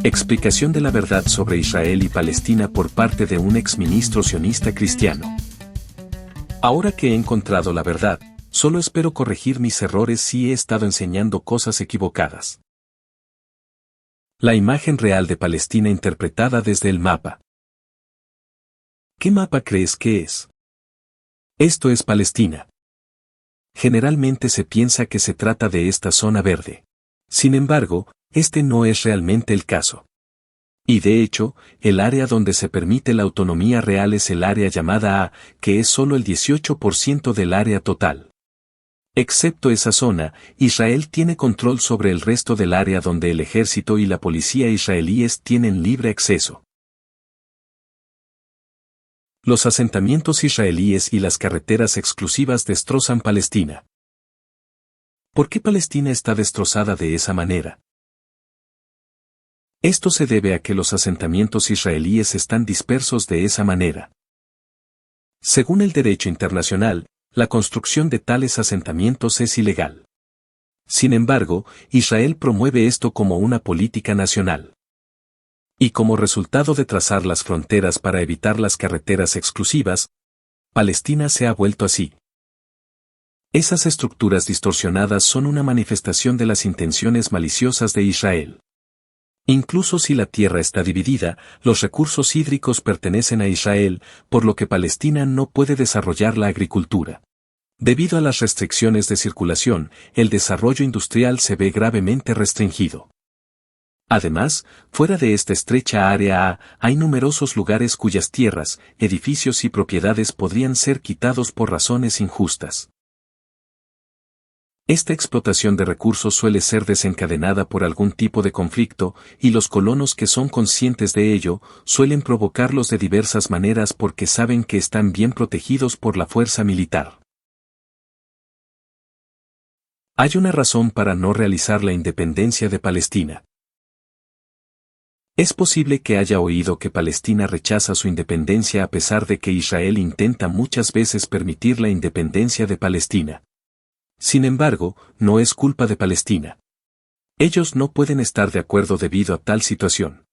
Explicación de la verdad sobre Israel y Palestina por parte de un exministro sionista cristiano. Ahora que he encontrado la verdad, solo espero corregir mis errores si he estado enseñando cosas equivocadas. La imagen real de Palestina interpretada desde el mapa. ¿Qué mapa crees que es? Esto es Palestina. Generalmente se piensa que se trata de esta zona verde. Sin embargo, este no es realmente el caso. Y de hecho, el área donde se permite la autonomía real es el área llamada A, que es solo el 18% del área total. Excepto esa zona, Israel tiene control sobre el resto del área donde el ejército y la policía israelíes tienen libre acceso. Los asentamientos israelíes y las carreteras exclusivas destrozan Palestina. ¿Por qué Palestina está destrozada de esa manera? Esto se debe a que los asentamientos israelíes están dispersos de esa manera. Según el derecho internacional, la construcción de tales asentamientos es ilegal. Sin embargo, Israel promueve esto como una política nacional. Y como resultado de trazar las fronteras para evitar las carreteras exclusivas, Palestina se ha vuelto así. Esas estructuras distorsionadas son una manifestación de las intenciones maliciosas de Israel. Incluso si la tierra está dividida, los recursos hídricos pertenecen a Israel, por lo que Palestina no puede desarrollar la agricultura. Debido a las restricciones de circulación, el desarrollo industrial se ve gravemente restringido. Además, fuera de esta estrecha área A, hay numerosos lugares cuyas tierras, edificios y propiedades podrían ser quitados por razones injustas. Esta explotación de recursos suele ser desencadenada por algún tipo de conflicto, y los colonos que son conscientes de ello, suelen provocarlos de diversas maneras porque saben que están bien protegidos por la fuerza militar. Hay una razón para no realizar la independencia de Palestina. Es posible que haya oído que Palestina rechaza su independencia a pesar de que Israel intenta muchas veces permitir la independencia de Palestina. Sin embargo, no es culpa de Palestina. Ellos no pueden estar de acuerdo debido a tal situación.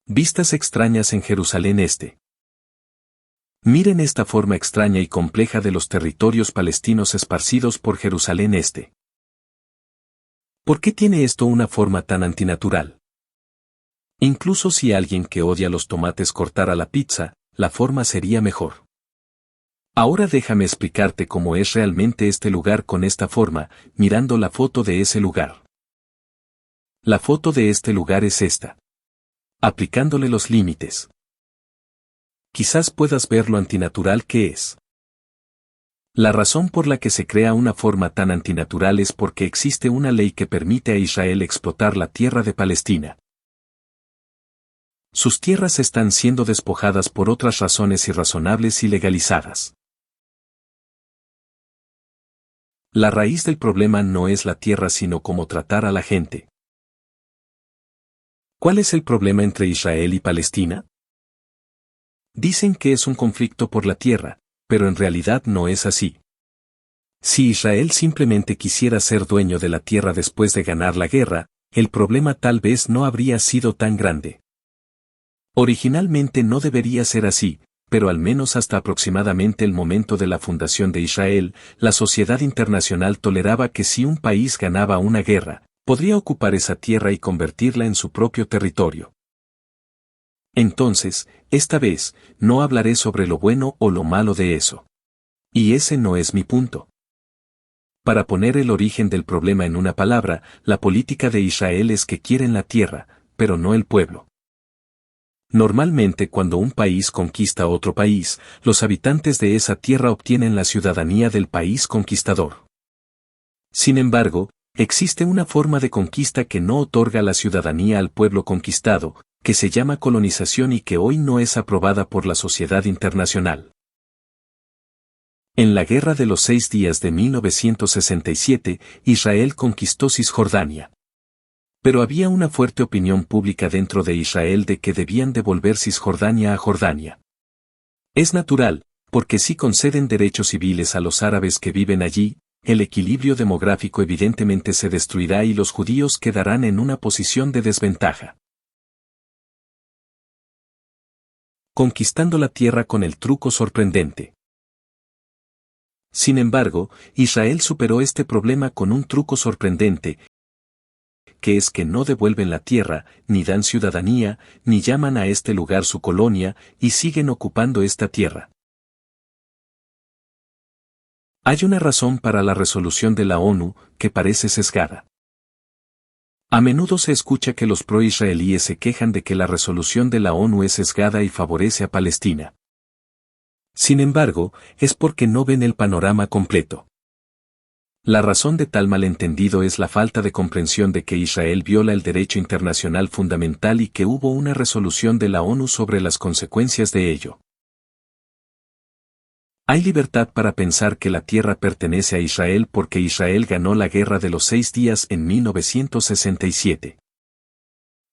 Vistas extrañas en Jerusalén Este. Miren esta forma extraña y compleja de los territorios palestinos esparcidos por Jerusalén Este. ¿Por qué tiene esto una forma tan antinatural? Incluso si alguien que odia los tomates cortara la pizza, la forma sería mejor. Ahora déjame explicarte cómo es realmente este lugar con esta forma, mirando la foto de ese lugar. La foto de este lugar es esta. Aplicándole los límites. Quizás puedas ver lo antinatural que es. La razón por la que se crea una forma tan antinatural es porque existe una ley que permite a Israel explotar la tierra de Palestina. Sus tierras están siendo despojadas por otras razones irrazonables y legalizadas. La raíz del problema no es la tierra sino cómo tratar a la gente. ¿Cuál es el problema entre Israel y Palestina? Dicen que es un conflicto por la tierra, pero en realidad no es así. Si Israel simplemente quisiera ser dueño de la tierra después de ganar la guerra, el problema tal vez no habría sido tan grande. Originalmente no debería ser así, pero al menos hasta aproximadamente el momento de la fundación de Israel, la sociedad internacional toleraba que si un país ganaba una guerra, podría ocupar esa tierra y convertirla en su propio territorio. Entonces, esta vez, no hablaré sobre lo bueno o lo malo de eso. Y ese no es mi punto. Para poner el origen del problema en una palabra, la política de Israel es que quieren la tierra, pero no el pueblo. Normalmente cuando un país conquista otro país, los habitantes de esa tierra obtienen la ciudadanía del país conquistador. Sin embargo, existe una forma de conquista que no otorga la ciudadanía al pueblo conquistado, que se llama colonización y que hoy no es aprobada por la sociedad internacional. En la Guerra de los 6 días de 1967, Israel conquistó Cisjordania. Pero había una fuerte opinión pública dentro de Israel de que debían devolver Cisjordania a Jordania. Es natural, porque si conceden derechos civiles a los árabes que viven allí, el equilibrio demográfico evidentemente se destruirá y los judíos quedarán en una posición de desventaja. Conquistando la tierra con el truco sorprendente. Sin embargo, Israel superó este problema con un truco sorprendente, que es que no devuelven la tierra, ni dan ciudadanía, ni llaman a este lugar su colonia, y siguen ocupando esta tierra. Hay una razón para la resolución de la ONU, que parece sesgada. A menudo se escucha que los pro-israelíes se quejan de que la resolución de la ONU es sesgada y favorece a Palestina. Sin embargo, es porque no ven el panorama completo. La razón de tal malentendido es la falta de comprensión de que Israel viola el derecho internacional fundamental y que hubo una resolución de la ONU sobre las consecuencias de ello. Hay libertad para pensar que la tierra pertenece a Israel porque Israel ganó la Guerra de los 6 días en 1967.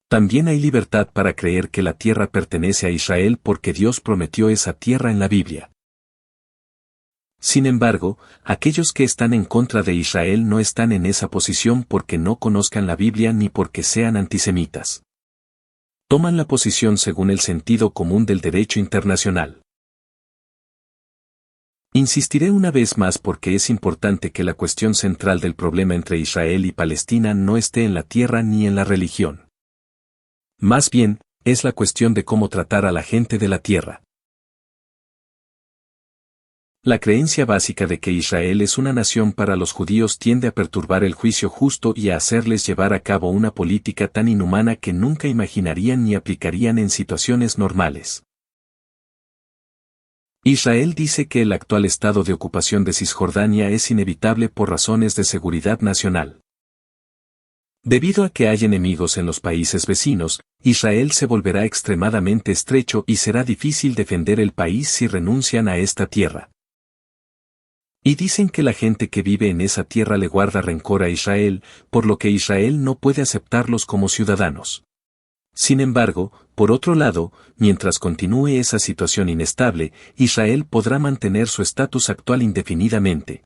También hay libertad para creer que la tierra pertenece a Israel porque Dios prometió esa tierra en la Biblia. Sin embargo, aquellos que están en contra de Israel no están en esa posición porque no conozcan la Biblia ni porque sean antisemitas. Toman la posición según el sentido común del derecho internacional. Insistiré una vez más porque es importante que la cuestión central del problema entre Israel y Palestina no esté en la tierra ni en la religión. Más bien, es la cuestión de cómo tratar a la gente de la tierra. La creencia básica de que Israel es una nación para los judíos tiende a perturbar el juicio justo y a hacerles llevar a cabo una política tan inhumana que nunca imaginarían ni aplicarían en situaciones normales. Israel dice que el actual estado de ocupación de Cisjordania es inevitable por razones de seguridad nacional. Debido a que hay enemigos en los países vecinos, Israel se volverá extremadamente estrecho y será difícil defender el país si renuncian a esta tierra. Y dicen que la gente que vive en esa tierra le guarda rencor a Israel, por lo que Israel no puede aceptarlos como ciudadanos. Sin embargo, por otro lado, mientras continúe esa situación inestable, Israel podrá mantener su estatus actual indefinidamente.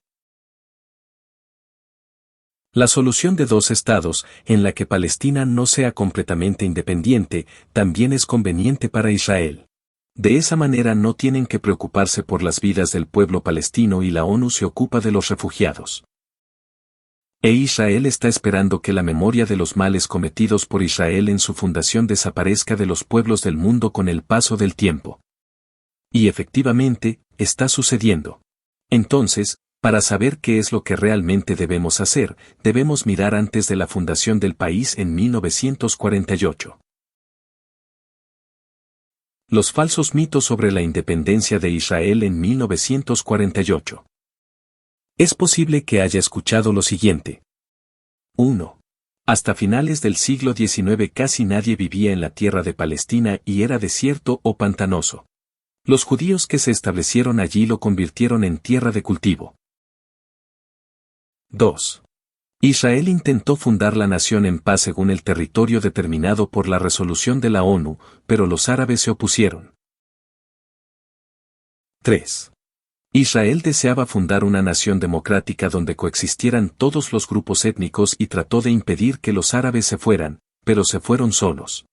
La solución de dos estados, en la que Palestina no sea completamente independiente, también es conveniente para Israel. De esa manera no tienen que preocuparse por las vidas del pueblo palestino y la ONU se ocupa de los refugiados. E Israel está esperando que la memoria de los males cometidos por Israel en su fundación desaparezca de los pueblos del mundo con el paso del tiempo. Y efectivamente, está sucediendo. Entonces, para saber qué es lo que realmente debemos hacer, debemos mirar antes de la fundación del país en 1948. Los falsos mitos sobre la independencia de Israel en 1948. Es posible que haya escuchado lo siguiente. 1. Hasta finales del siglo XIX casi nadie vivía en la tierra de Palestina y era desierto o pantanoso. Los judíos que se establecieron allí lo convirtieron en tierra de cultivo. 2. Israel intentó fundar la nación en paz según el territorio determinado por la resolución de la ONU, pero los árabes se opusieron. 3. Israel deseaba fundar una nación democrática donde coexistieran todos los grupos étnicos y trató de impedir que los árabes se fueran, pero se fueron solos.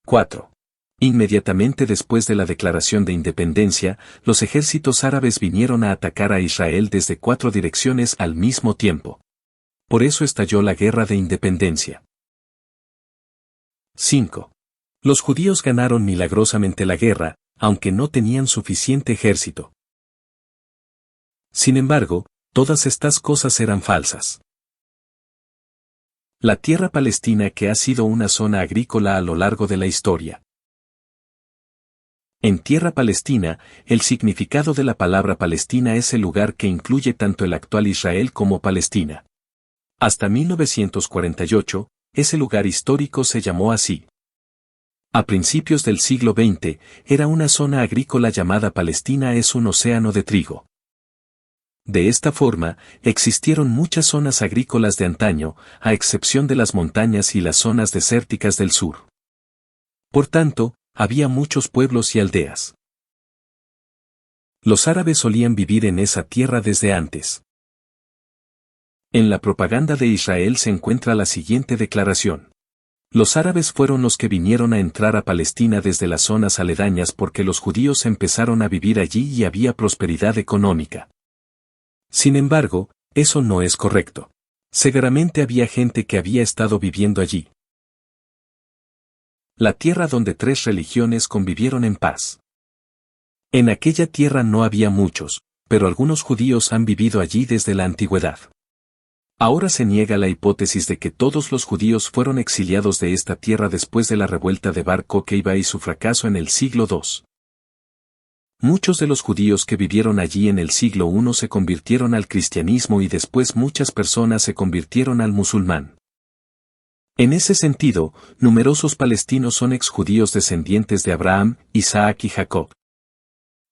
4. Inmediatamente después de la declaración de independencia, los ejércitos árabes vinieron a atacar a Israel desde 4 direcciones al mismo tiempo. Por eso estalló la guerra de independencia. 5. Los judíos ganaron milagrosamente la guerra, aunque no tenían suficiente ejército. Sin embargo, todas estas cosas eran falsas. La tierra palestina que ha sido una zona agrícola a lo largo de la historia. En tierra palestina, el significado de la palabra Palestina es el lugar que incluye tanto el actual Israel como Palestina. Hasta 1948, ese lugar histórico se llamó así. A principios del siglo XX, era una zona agrícola llamada Palestina es un océano de trigo. De esta forma, existieron muchas zonas agrícolas de antaño, a excepción de las montañas y las zonas desérticas del sur. Por tanto, había muchos pueblos y aldeas. Los árabes solían vivir en esa tierra desde antes. En la propaganda de Israel se encuentra la siguiente declaración. Los árabes fueron los que vinieron a entrar a Palestina desde las zonas aledañas porque los judíos empezaron a vivir allí y había prosperidad económica. Sin embargo, eso no es correcto. Seguramente había gente que había estado viviendo allí. La tierra donde tres religiones convivieron en paz. En aquella tierra no había muchos, pero algunos judíos han vivido allí desde la antigüedad. Ahora se niega la hipótesis de que todos los judíos fueron exiliados de esta tierra después de la revuelta de Bar Kokhba y su fracaso en el siglo II. Muchos de los judíos que vivieron allí en el siglo I se convirtieron al cristianismo y después muchas personas se convirtieron al musulmán. En ese sentido, numerosos palestinos son exjudíos descendientes de Abraham, Isaac y Jacob.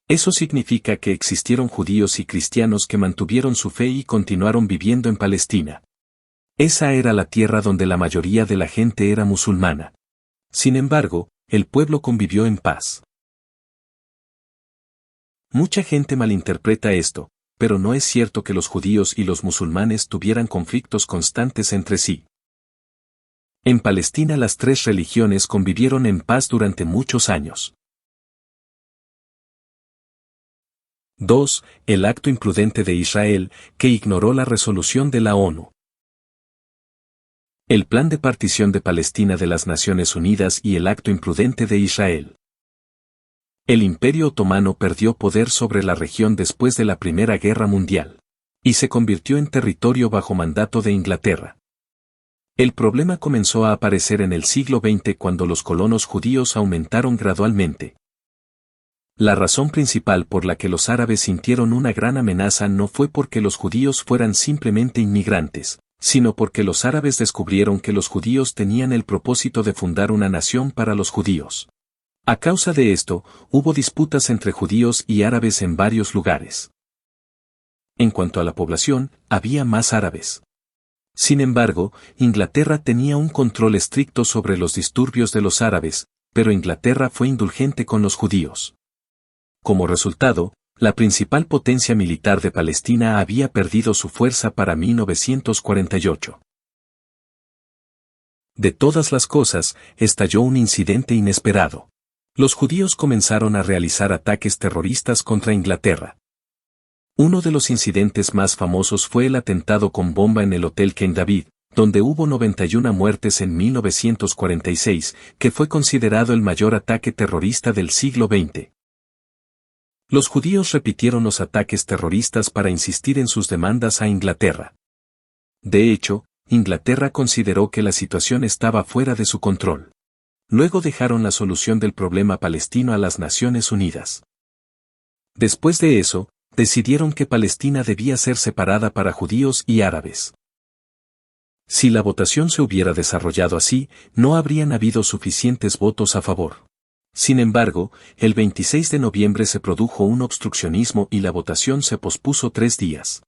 Eso significa que existieron judíos y cristianos que mantuvieron su fe y continuaron viviendo en Palestina. Esa era la tierra donde la mayoría de la gente era musulmana. Sin embargo, el pueblo convivió en paz. Mucha gente malinterpreta esto, pero no es cierto que los judíos y los musulmanes tuvieran conflictos constantes entre sí. En Palestina las tres religiones convivieron en paz durante muchos años. 2. El acto imprudente de Israel, que ignoró la resolución de la ONU. El plan de partición de Palestina de las Naciones Unidas y el acto imprudente de Israel. El Imperio Otomano perdió poder sobre la región después de la Primera Guerra Mundial, y se convirtió en territorio bajo mandato de Inglaterra. El problema comenzó a aparecer en el siglo XX cuando los colonos judíos aumentaron gradualmente. La razón principal por la que los árabes sintieron una gran amenaza no fue porque los judíos fueran simplemente inmigrantes, sino porque los árabes descubrieron que los judíos tenían el propósito de fundar una nación para los judíos. A causa de esto, hubo disputas entre judíos y árabes en varios lugares. En cuanto a la población, había más árabes. Sin embargo, Inglaterra tenía un control estricto sobre los disturbios de los árabes, pero Inglaterra fue indulgente con los judíos. Como resultado, la principal potencia militar de Palestina había perdido su fuerza para 1948. De todas las cosas, estalló un incidente inesperado. Los judíos comenzaron a realizar ataques terroristas contra Inglaterra. Uno de los incidentes más famosos fue el atentado con bomba en el Hotel King David, donde hubo 91 muertes en 1946, que fue considerado el mayor ataque terrorista del siglo XX. Los judíos repitieron los ataques terroristas para insistir en sus demandas a Inglaterra. De hecho, Inglaterra consideró que la situación estaba fuera de su control. Luego dejaron la solución del problema palestino a las Naciones Unidas. Después de eso, decidieron que Palestina debía ser separada para judíos y árabes. Si la votación se hubiera desarrollado así, no habrían habido suficientes votos a favor. Sin embargo, el 26 de noviembre se produjo un obstruccionismo y la votación se pospuso 3 días.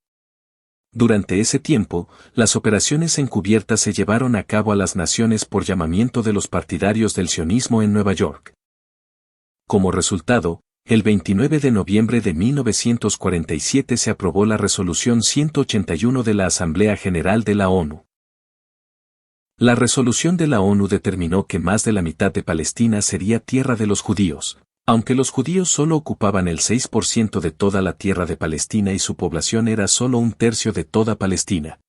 Durante ese tiempo, las operaciones encubiertas se llevaron a cabo a las naciones por llamamiento de los partidarios del sionismo en Nueva York. Como resultado, el 29 de noviembre de 1947 se aprobó la Resolución 181 de la Asamblea General de la ONU. La resolución de la ONU determinó que más de la mitad de Palestina sería tierra de los judíos, aunque los judíos solo ocupaban el 6% de toda la tierra de Palestina y su población era solo 1/3 de toda Palestina.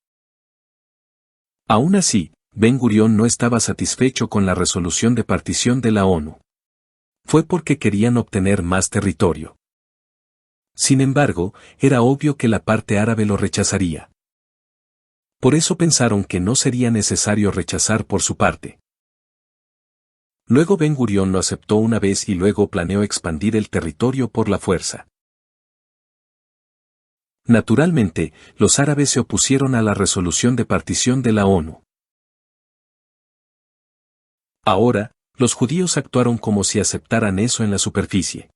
Aún así, Ben Gurión no estaba satisfecho con la resolución de partición de la ONU. Fue porque querían obtener más territorio. Sin embargo, era obvio que la parte árabe lo rechazaría. Por eso pensaron que no sería necesario rechazar por su parte. Luego Ben Gurión lo aceptó una vez y luego planeó expandir el territorio por la fuerza. Naturalmente, los árabes se opusieron a la resolución de partición de la ONU. Ahora, los judíos actuaron como si aceptaran eso en la superficie.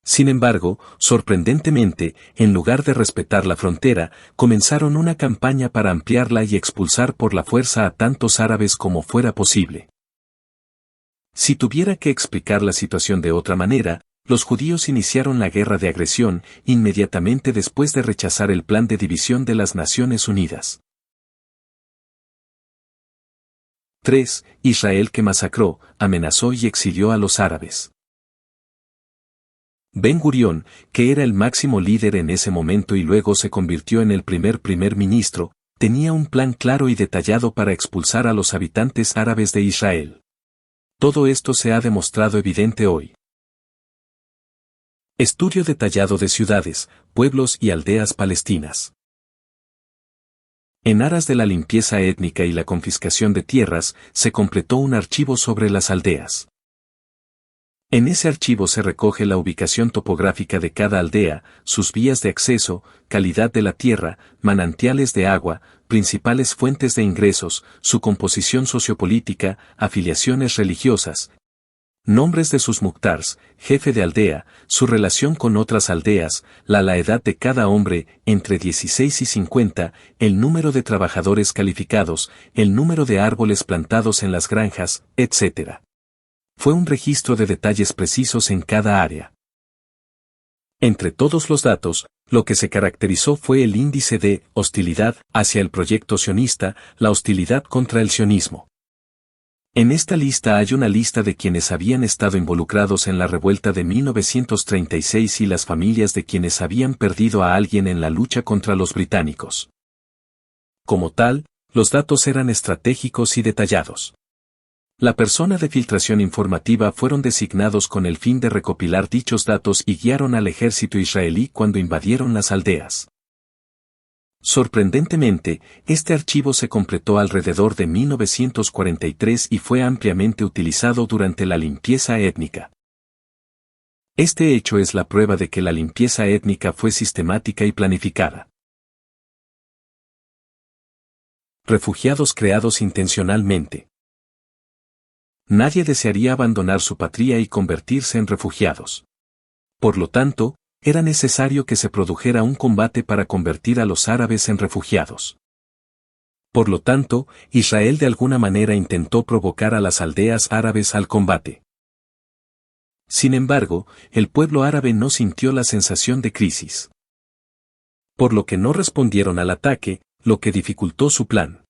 Sin embargo, sorprendentemente, en lugar de respetar la frontera, comenzaron una campaña para ampliarla y expulsar por la fuerza a tantos árabes como fuera posible. Si tuviera que explicar la situación de otra manera, los judíos iniciaron la guerra de agresión inmediatamente después de rechazar el plan de división de las Naciones Unidas. 3. Israel que masacró, amenazó y exilió a los árabes. Ben Gurión, que era el máximo líder en ese momento y luego se convirtió en el primer ministro, tenía un plan claro y detallado para expulsar a los habitantes árabes de Israel. Todo esto se ha demostrado evidente hoy. Estudio detallado de ciudades, pueblos y aldeas palestinas. En aras de la limpieza étnica y la confiscación de tierras, se completó un archivo sobre las aldeas. En ese archivo se recoge la ubicación topográfica de cada aldea, sus vías de acceso, calidad de la tierra, manantiales de agua, principales fuentes de ingresos, su composición sociopolítica, afiliaciones religiosas, nombres de sus muctars, jefe de aldea, su relación con otras aldeas, la edad de cada hombre, entre 16 y 50, el número de trabajadores calificados, el número de árboles plantados en las granjas, etc. Fue un registro de detalles precisos en cada área. Entre todos los datos, lo que se caracterizó fue el índice de hostilidad hacia el proyecto sionista, la hostilidad contra el sionismo. En esta lista hay una lista de quienes habían estado involucrados en la revuelta de 1936 y las familias de quienes habían perdido a alguien en la lucha contra los británicos. Como tal, los datos eran estratégicos y detallados. La persona de filtración informativa fueron designados con el fin de recopilar dichos datos y guiaron al ejército israelí cuando invadieron las aldeas. Sorprendentemente, este archivo se completó alrededor de 1943 y fue ampliamente utilizado durante la limpieza étnica. Este hecho es la prueba de que la limpieza étnica fue sistemática y planificada. Refugiados creados intencionalmente. Nadie desearía abandonar su patria y convertirse en refugiados. Por lo tanto, era necesario que se produjera un combate para convertir a los árabes en refugiados. Por lo tanto, Israel de alguna manera intentó provocar a las aldeas árabes al combate. Sin embargo, el pueblo árabe no sintió la sensación de crisis. Por lo que no respondieron al ataque, lo que dificultó su plan.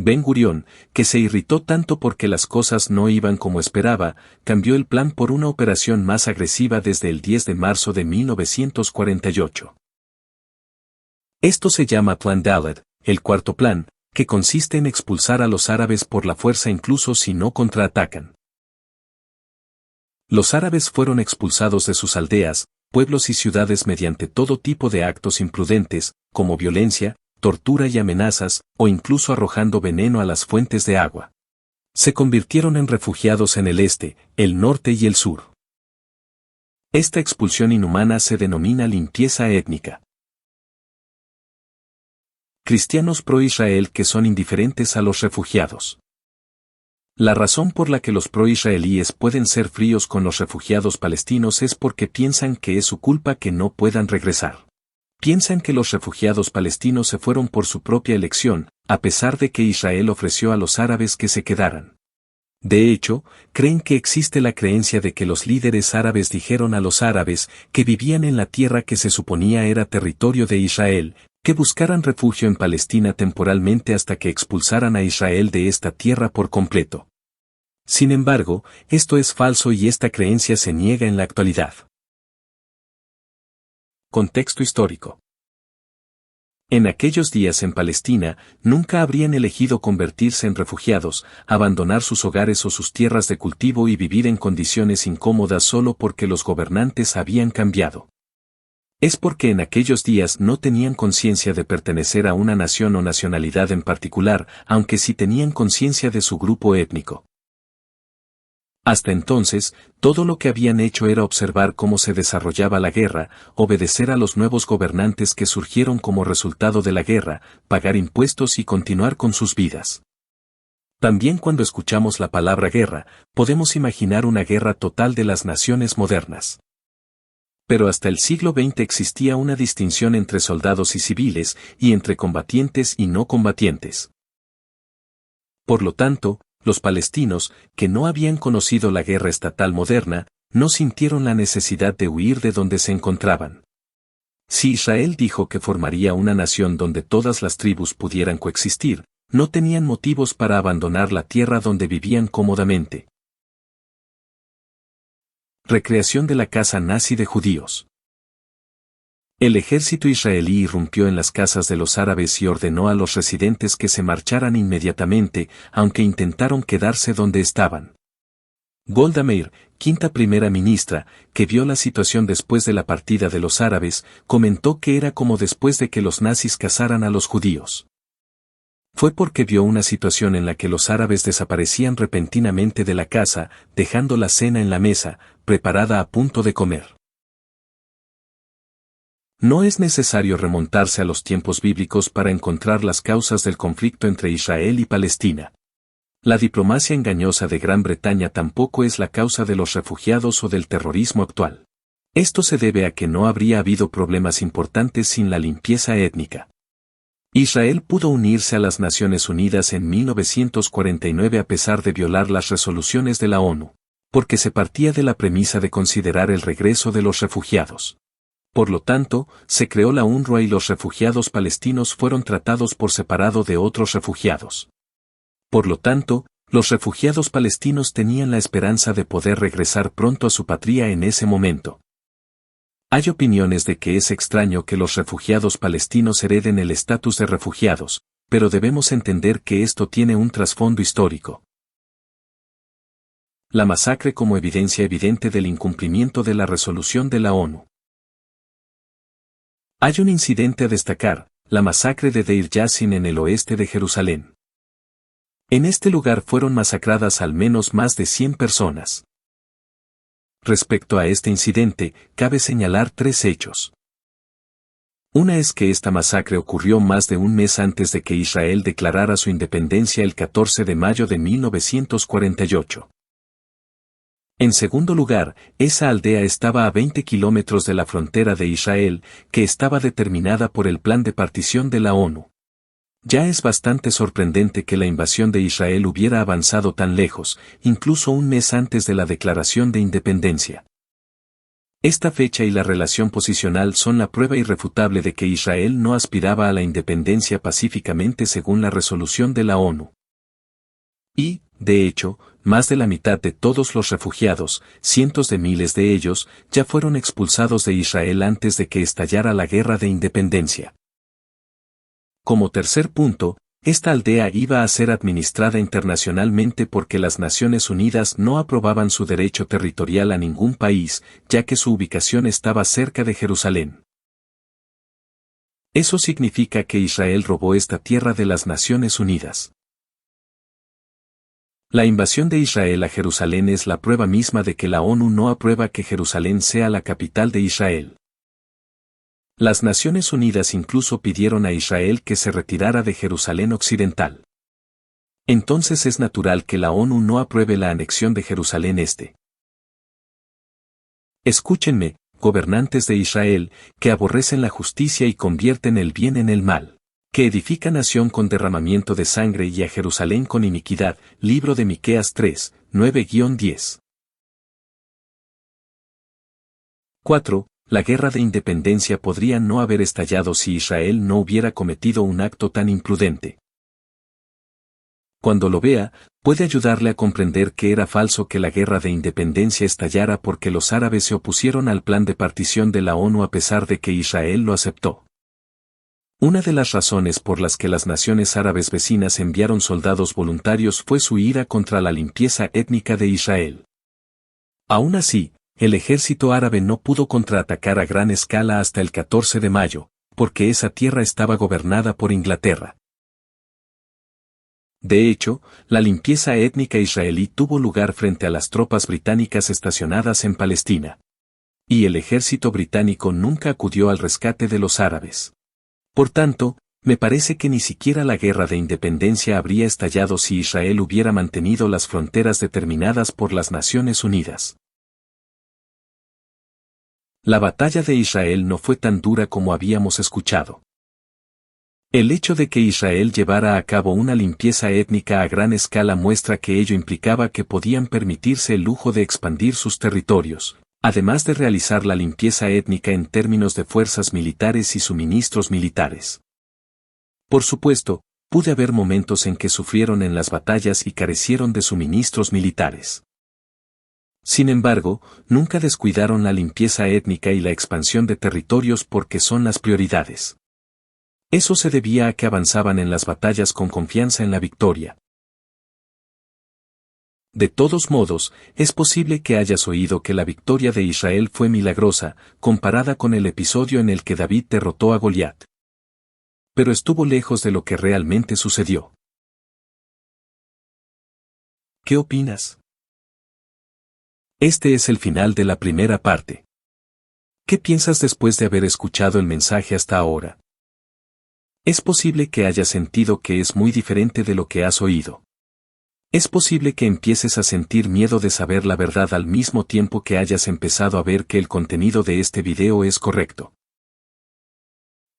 Ben Gurión, que se irritó tanto porque las cosas no iban como esperaba, cambió el plan por una operación más agresiva desde el 10 de marzo de 1948. Esto se llama Plan Dalet, el cuarto plan, que consiste en expulsar a los árabes por la fuerza incluso si no contraatacan. Los árabes fueron expulsados de sus aldeas, pueblos y ciudades mediante todo tipo de actos imprudentes, como violencia, tortura y amenazas, o incluso arrojando veneno a las fuentes de agua. Se convirtieron en refugiados en el este, el norte y el sur. Esta expulsión inhumana se denomina limpieza étnica. Cristianos pro-Israel que son indiferentes a los refugiados. La razón por la que los pro-israelíes pueden ser fríos con los refugiados palestinos es porque piensan que es su culpa que no puedan regresar. Piensan que los refugiados palestinos se fueron por su propia elección, a pesar de que Israel ofreció a los árabes que se quedaran. De hecho, creen que existe la creencia de que los líderes árabes dijeron a los árabes, que vivían en la tierra que se suponía era territorio de Israel, que buscaran refugio en Palestina temporalmente hasta que expulsaran a Israel de esta tierra por completo. Sin embargo, esto es falso y esta creencia se niega en la actualidad. Contexto histórico. En aquellos días en Palestina, nunca habrían elegido convertirse en refugiados, abandonar sus hogares o sus tierras de cultivo y vivir en condiciones incómodas solo porque los gobernantes habían cambiado. Es porque en aquellos días no tenían conciencia de pertenecer a una nación o nacionalidad en particular, aunque sí tenían conciencia de su grupo étnico. Hasta entonces, todo lo que habían hecho era observar cómo se desarrollaba la guerra, obedecer a los nuevos gobernantes que surgieron como resultado de la guerra, pagar impuestos y continuar con sus vidas. También cuando escuchamos la palabra guerra, podemos imaginar una guerra total de las naciones modernas. Pero hasta el siglo XX existía una distinción entre soldados y civiles, y entre combatientes y no combatientes. Por lo tanto, los palestinos, que no habían conocido la guerra estatal moderna, no sintieron la necesidad de huir de donde se encontraban. Si Israel dijo que formaría una nación donde todas las tribus pudieran coexistir, no tenían motivos para abandonar la tierra donde vivían cómodamente. Recreación de la casa nazi de judíos. El ejército israelí irrumpió en las casas de los árabes y ordenó a los residentes que se marcharan inmediatamente, aunque intentaron quedarse donde estaban. Golda Meir, quinta primera ministra, que vio la situación después de la partida de los árabes, comentó que era como después de que los nazis cazaran a los judíos. Fue porque vio una situación en la que los árabes desaparecían repentinamente de la casa, dejando la cena en la mesa, preparada a punto de comer. No es necesario remontarse a los tiempos bíblicos para encontrar las causas del conflicto entre Israel y Palestina. La diplomacia engañosa de Gran Bretaña tampoco es la causa de los refugiados o del terrorismo actual. Esto se debe a que no habría habido problemas importantes sin la limpieza étnica. Israel pudo unirse a las Naciones Unidas en 1949 a pesar de violar las resoluciones de la ONU, porque se partía de la premisa de considerar el regreso de los refugiados. Por lo tanto, se creó la UNRWA y los refugiados palestinos fueron tratados por separado de otros refugiados. Por lo tanto, los refugiados palestinos tenían la esperanza de poder regresar pronto a su patria en ese momento. Hay opiniones de que es extraño que los refugiados palestinos hereden el estatus de refugiados, pero debemos entender que esto tiene un trasfondo histórico. La masacre como evidencia evidente del incumplimiento de la resolución de la ONU. Hay un incidente a destacar, la masacre de Deir Yassin en el oeste de Jerusalén. En este lugar fueron masacradas al menos más de 100 personas. Respecto a este incidente, cabe señalar 3 hechos. Una es que esta masacre ocurrió más de un mes antes de que Israel declarara su independencia el 14 de mayo de 1948. En segundo lugar, esa aldea estaba a 20 kilómetros de la frontera de Israel, que estaba determinada por el plan de partición de la ONU. Ya es bastante sorprendente que la invasión de Israel hubiera avanzado tan lejos, incluso un mes antes de la declaración de independencia. Esta fecha y la relación posicional son la prueba irrefutable de que Israel no aspiraba a la independencia pacíficamente según la resolución de la ONU. Y, de hecho, más de la mitad de todos los refugiados, cientos de miles de ellos, ya fueron expulsados de Israel antes de que estallara la guerra de independencia. Como tercer punto, esta aldea iba a ser administrada internacionalmente porque las Naciones Unidas no aprobaban su derecho territorial a ningún país, ya que su ubicación estaba cerca de Jerusalén. Eso significa que Israel robó esta tierra de las Naciones Unidas. La invasión de Israel a Jerusalén es la prueba misma de que la ONU no aprueba que Jerusalén sea la capital de Israel. Las Naciones Unidas incluso pidieron a Israel que se retirara de Jerusalén Occidental. Entonces es natural que la ONU no apruebe la anexión de Jerusalén Este. Escúchenme, gobernantes de Israel, que aborrecen la justicia y convierten el bien en el mal, que edifica nación con derramamiento de sangre y a Jerusalén con iniquidad. Libro de Miqueas 3, 9-10. 4. La guerra de independencia podría no haber estallado si Israel no hubiera cometido un acto tan imprudente. Cuando lo vea, puede ayudarle a comprender que era falso que la guerra de independencia estallara porque los árabes se opusieron al plan de partición de la ONU a pesar de que Israel lo aceptó. Una de las razones por las que las naciones árabes vecinas enviaron soldados voluntarios fue su ira contra la limpieza étnica de Israel. Aún así, el ejército árabe no pudo contraatacar a gran escala hasta el 14 de mayo, porque esa tierra estaba gobernada por Inglaterra. De hecho, la limpieza étnica israelí tuvo lugar frente a las tropas británicas estacionadas en Palestina. Y el ejército británico nunca acudió al rescate de los árabes. Por tanto, me parece que ni siquiera la guerra de independencia habría estallado si Israel hubiera mantenido las fronteras determinadas por las Naciones Unidas. La batalla de Israel no fue tan dura como habíamos escuchado. El hecho de que Israel llevara a cabo una limpieza étnica a gran escala muestra que ello implicaba que podían permitirse el lujo de expandir sus territorios, además de realizar la limpieza étnica en términos de fuerzas militares y suministros militares. Por supuesto, puede haber momentos en que sufrieron en las batallas y carecieron de suministros militares. Sin embargo, nunca descuidaron la limpieza étnica y la expansión de territorios porque son las prioridades. Eso se debía a que avanzaban en las batallas con confianza en la victoria. De todos modos, es posible que hayas oído que la victoria de Israel fue milagrosa, comparada con el episodio en el que David derrotó a Goliat. Pero estuvo lejos de lo que realmente sucedió. ¿Qué opinas? Este es el final de la primera parte. ¿Qué piensas después de haber escuchado el mensaje hasta ahora? Es posible que hayas sentido que es muy diferente de lo que has oído. Es posible que empieces a sentir miedo de saber la verdad al mismo tiempo que hayas empezado a ver que el contenido de este video es correcto.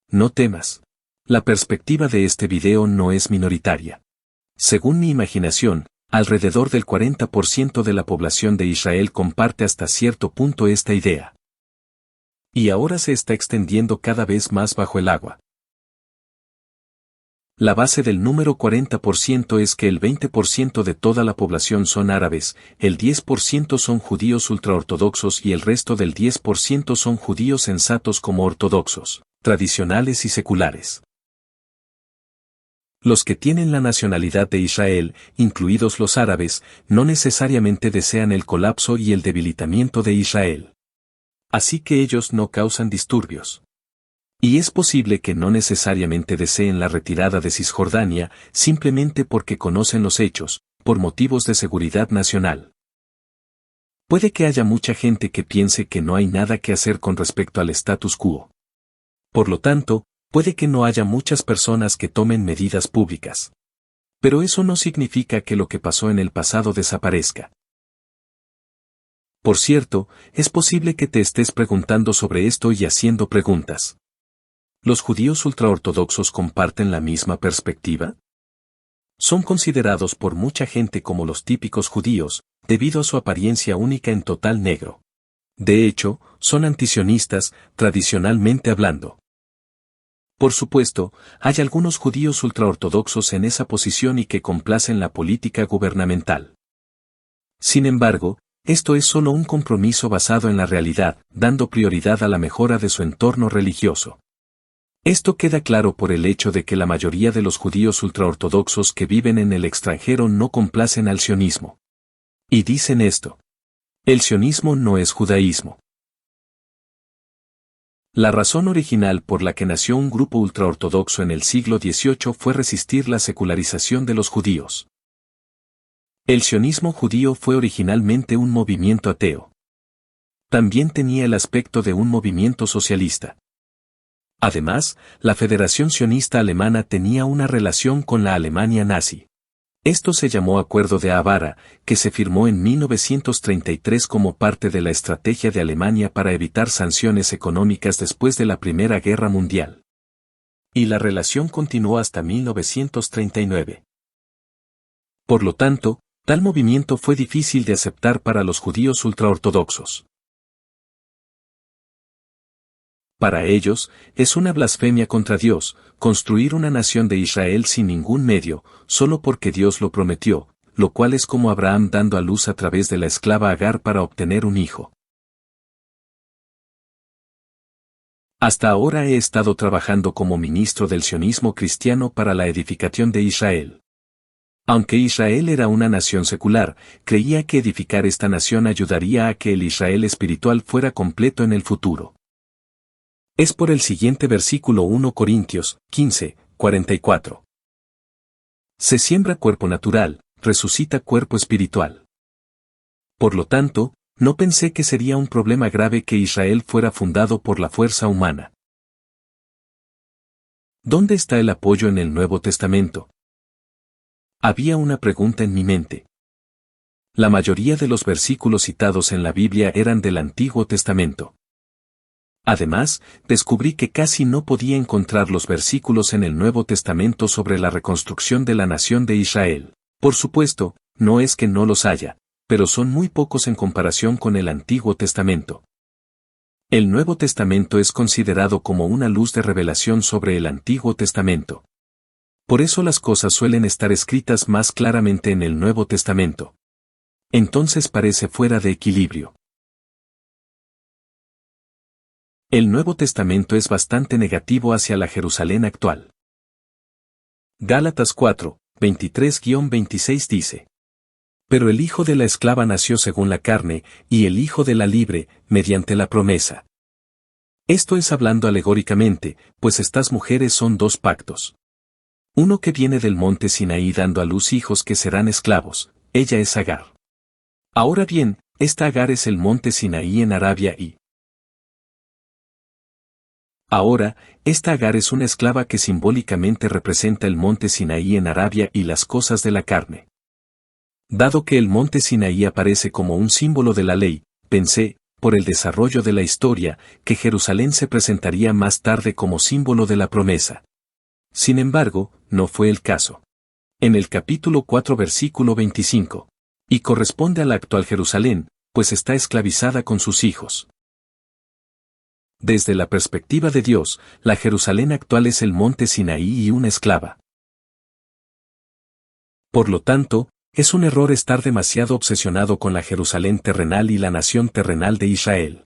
No temas. La perspectiva de este video no es minoritaria. Según mi imaginación, alrededor del 40% de la población de Israel comparte hasta cierto punto esta idea. Y ahora se está extendiendo cada vez más bajo el agua. La base del número 40% es que el 20% de toda la población son árabes, el 10% son judíos ultraortodoxos y el resto del 10% son judíos sensatos como ortodoxos, tradicionales y seculares. Los que tienen la nacionalidad de Israel, incluidos los árabes, no necesariamente desean el colapso y el debilitamiento de Israel. Así que ellos no causan disturbios. Y es posible que no necesariamente deseen la retirada de Cisjordania, simplemente porque conocen los hechos, por motivos de seguridad nacional. Puede que haya mucha gente que piense que no hay nada que hacer con respecto al status quo. Por lo tanto, puede que no haya muchas personas que tomen medidas públicas. Pero eso no significa que lo que pasó en el pasado desaparezca. Por cierto, es posible que te estés preguntando sobre esto y haciendo preguntas. ¿Los judíos ultraortodoxos comparten la misma perspectiva? Son considerados por mucha gente como los típicos judíos, debido a su apariencia única en total negro. De hecho, son antisionistas, tradicionalmente hablando. Por supuesto, hay algunos judíos ultraortodoxos en esa posición y que complacen la política gubernamental. Sin embargo, esto es solo un compromiso basado en la realidad, dando prioridad a la mejora de su entorno religioso. Esto queda claro por el hecho de que la mayoría de los judíos ultraortodoxos que viven en el extranjero no complacen al sionismo. Y dicen esto: el sionismo no es judaísmo. La razón original por la que nació un grupo ultraortodoxo en el siglo XVIII fue resistir la secularización de los judíos. El sionismo judío fue originalmente un movimiento ateo. También tenía el aspecto de un movimiento socialista. Además, la Federación Sionista Alemana tenía una relación con la Alemania nazi. Esto se llamó Acuerdo de Avara, que se firmó en 1933 como parte de la estrategia de Alemania para evitar sanciones económicas después de la Primera Guerra Mundial. Y la relación continuó hasta 1939. Por lo tanto, tal movimiento fue difícil de aceptar para los judíos ultraortodoxos. Para ellos, es una blasfemia contra Dios, construir una nación de Israel sin ningún medio, solo porque Dios lo prometió, lo cual es como Abraham dando a luz a través de la esclava Agar para obtener un hijo. Hasta ahora he estado trabajando como ministro del sionismo cristiano para la edificación de Israel. Aunque Israel era una nación secular, creía que edificar esta nación ayudaría a que el Israel espiritual fuera completo en el futuro. Es por el siguiente versículo 1 Corintios 15, 44. Se siembra cuerpo natural, resucita cuerpo espiritual. Por lo tanto, no pensé que sería un problema grave que Israel fuera fundado por la fuerza humana. ¿Dónde está el apoyo en el Nuevo Testamento? Había una pregunta en mi mente. La mayoría de los versículos citados en la Biblia eran del Antiguo Testamento. Además, descubrí que casi no podía encontrar los versículos en el Nuevo Testamento sobre la reconstrucción de la nación de Israel. Por supuesto, no es que no los haya, pero son muy pocos en comparación con el Antiguo Testamento. El Nuevo Testamento es considerado como una luz de revelación sobre el Antiguo Testamento. Por eso las cosas suelen estar escritas más claramente en el Nuevo Testamento. Entonces parece fuera de equilibrio. El Nuevo Testamento es bastante negativo hacia la Jerusalén actual. Gálatas 4, 23-26 dice: Pero el hijo de la esclava nació según la carne, y el hijo de la libre, mediante la promesa. Esto es hablando alegóricamente, pues estas mujeres son dos pactos. Uno que viene del monte Sinaí dando a luz hijos que serán esclavos, ella es Agar. Ahora bien, esta Agar es el monte Sinaí en Arabia y ahora, esta Agar es una esclava que simbólicamente representa el monte Sinaí en Arabia y las cosas de la carne. Dado que el monte Sinaí aparece como un símbolo de la ley, pensé, por el desarrollo de la historia, que Jerusalén se presentaría más tarde como símbolo de la promesa. Sin embargo, no fue el caso. En el capítulo 4 versículo 25. Y corresponde a la actual Jerusalén, pues está esclavizada con sus hijos. Desde la perspectiva de Dios, la Jerusalén actual es el monte Sinaí y una esclava. Por lo tanto, es un error estar demasiado obsesionado con la Jerusalén terrenal y la nación terrenal de Israel.